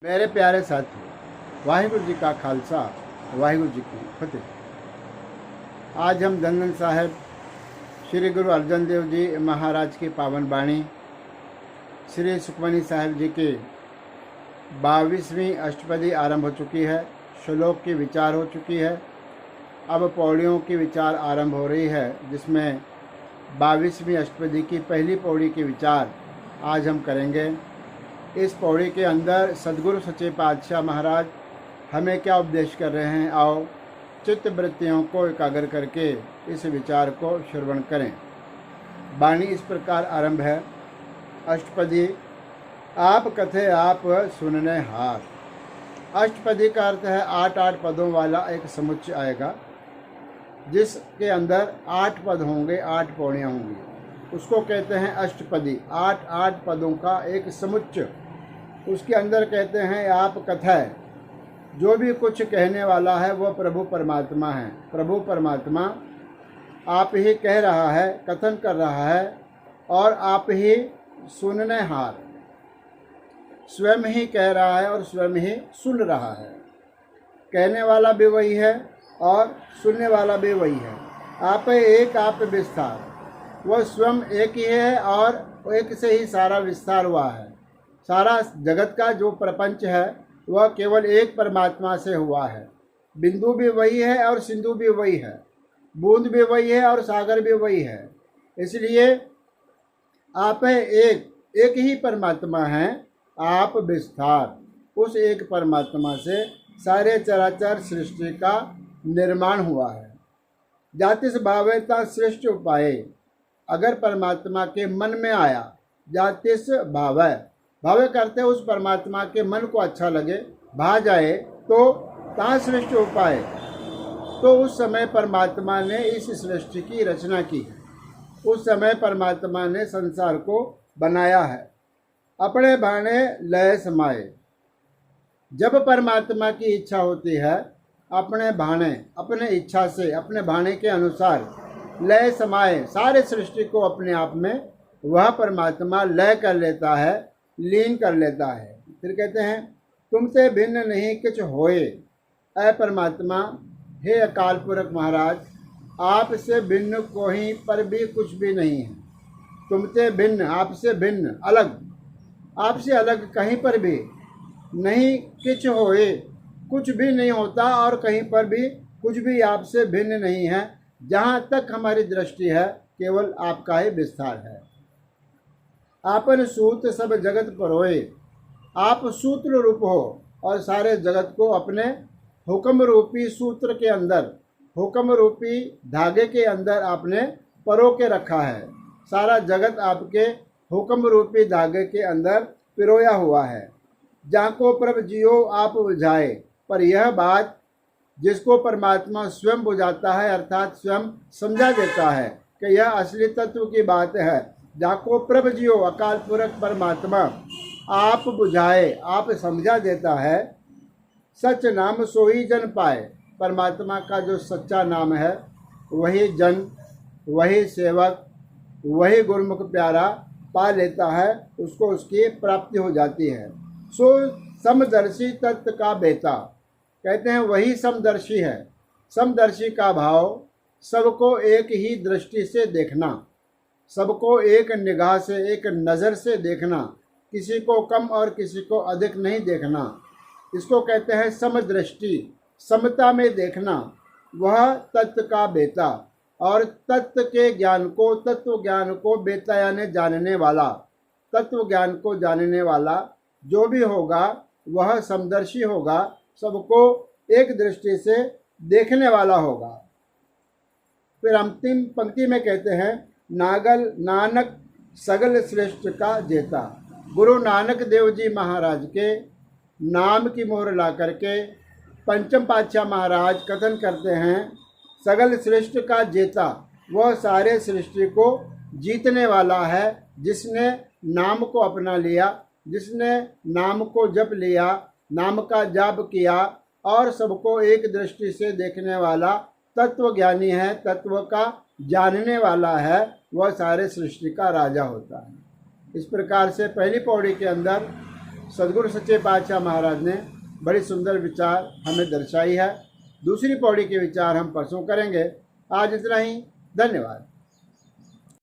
मेरे प्यारे साथियों, वाहिगुरु जी का खालसा, वाहिगुरु जी की फतेह। आज हम दंदन साहिब श्री गुरु अर्जन देव जी महाराज की पावन बाणी श्री सुखमनी साहिब जी की 22वीं अष्टपदी आरंभ हो चुकी है। श्लोक की विचार हो चुकी है। अब पौड़ियों की विचार आरंभ हो रही है, जिसमें 22वीं अष्टपदी की पहली पौड़ी की विचार आज हम करेंगे। इस पौड़ी के अंदर सदगुरु सच्चे पातशाह महाराज हमें क्या उपदेश कर रहे हैं, आओ चित्त वृत्तियों को एकाग्र करके इस विचार को श्रवण करें। वाणी इस प्रकार आरंभ है। अष्टपदी आप कथे आप सुनने हार। अष्टपदी का अर्थ है 8 पदों वाला एक समुच्चय आएगा, जिसके अंदर 8 पद होंगे, 8 पौड़ियाँ होंगी। उसको कहते हैं अष्टपदी। 8 पदों का एक समुच्चय। उसके अंदर कहते हैं आप कथा है। जो भी कुछ कहने वाला है वह प्रभु परमात्मा है। प्रभु परमात्मा आप ही कह रहा है, कथन कर रहा है, और आप ही सुनने हार, स्वयं ही कह रहा है और स्वयं ही सुन रहा है। कहने वाला भी वही है और सुनने वाला भी वही है। आप एक, आप विस्तार। वह स्वयं एक ही है और एक से ही सारा विस्तार हुआ है। सारा जगत का जो प्रपंच है वह केवल एक परमात्मा से हुआ है। बिंदु भी वही है और सिंधु भी वही है, बूंद भी वही है और सागर भी वही है। इसलिए आप एक ही परमात्मा हैं, आप विस्तार। उस एक परमात्मा से सारे चराचर सृष्टि का निर्माण हुआ है। जातिस भावेता सृष्टि उपाय। अगर परमात्मा के मन में आया, जातिस भावय, भावे करते उस परमात्मा के मन को अच्छा लगे, भा जाए, तो ता सृष्टि उपाय, तो उस समय परमात्मा ने इस सृष्टि की रचना की है। उस समय परमात्मा ने संसार को बनाया है। अपने भाने लय समाये। जब परमात्मा की इच्छा होती है, अपने भाने, अपने इच्छा से, अपने भाने के अनुसार लय समाये, सारे सृष्टि को अपने आप में वह परमात्मा लय कर लेता है, लीन कर लेता है। फिर कहते हैं तुमसे भिन्न नहीं कुछ होए। ऐ परमात्मा, हे अकाल पुरख महाराज, आपसे भिन्न कोई पर भी कुछ भी नहीं है। तुमसे भिन्न, आपसे भिन्न, अलग, आपसे अलग कहीं पर भी नहीं किछ होए, कुछ भी नहीं होता और कहीं पर भी कुछ भी आपसे भिन्न नहीं है। जहाँ तक हमारी दृष्टि है केवल आपका ही विस्तार है। आपन सूत सब जगत परोए। आप सूत्र रूप हो और सारे जगत को अपने हुक्म रूपी सूत्र के अंदर, हुक्म रूपी धागे के अंदर आपने परो के रखा है। सारा जगत आपके हुक्म रूपी धागे के अंदर पिरोया हुआ है। जाको प्रभ जियो आप बुझाए। पर यह बात जिसको परमात्मा स्वयं बुझाता है, अर्थात स्वयं समझा देता है कि यह असली तत्व की बात है। जाको प्रभ जियो, अकाल पुरख परमात्मा आप बुझाए, आप समझा देता है। सच नाम सोई जन पाए। परमात्मा का जो सच्चा नाम है वही जन, वही सेवक, वही गुरुमुख प्यारा पा लेता है, उसको उसकी प्राप्ति हो जाती है। सो समदर्शी तत्व का बेटा। कहते हैं वही समदर्शी है। समदर्शी का भाव सबको एक ही दृष्टि से देखना, सबको एक निगाह से, एक नज़र से देखना, किसी को कम और किसी को अधिक नहीं देखना। इसको कहते हैं समदृष्टि, समता में देखना। वह तत्व का बेटा, और तत्व के ज्ञान को, तत्व ज्ञान को बेटा यानी जानने वाला, तत्व ज्ञान को जानने वाला जो भी होगा वह समदर्शी होगा, सबको एक दृष्टि से देखने वाला होगा। फिर अंतिम पंक्ति में कहते हैं नानक सगल श्रेष्ठ का जेता। गुरु नानक देव जी महाराज के नाम की मोहर ला करके पंचम पातशाह महाराज कथन करते हैं सगल श्रेष्ठ का जेता, वह सारे सृष्टि को जीतने वाला है। जिसने नाम को अपना लिया, जिसने नाम को जप लिया, नाम का जाप किया और सबको एक दृष्टि से देखने वाला तत्व ज्ञानी है, तत्व का जानने वाला है, वह सारे सृष्टि का राजा होता है। इस प्रकार से पहली पौड़ी के अंदर सदगुरु सच्चे पातशाह महाराज ने बड़ी सुंदर विचार हमें दर्शाई है। दूसरी पौड़ी के विचार हम परसों करेंगे। आज इतना ही। धन्यवाद।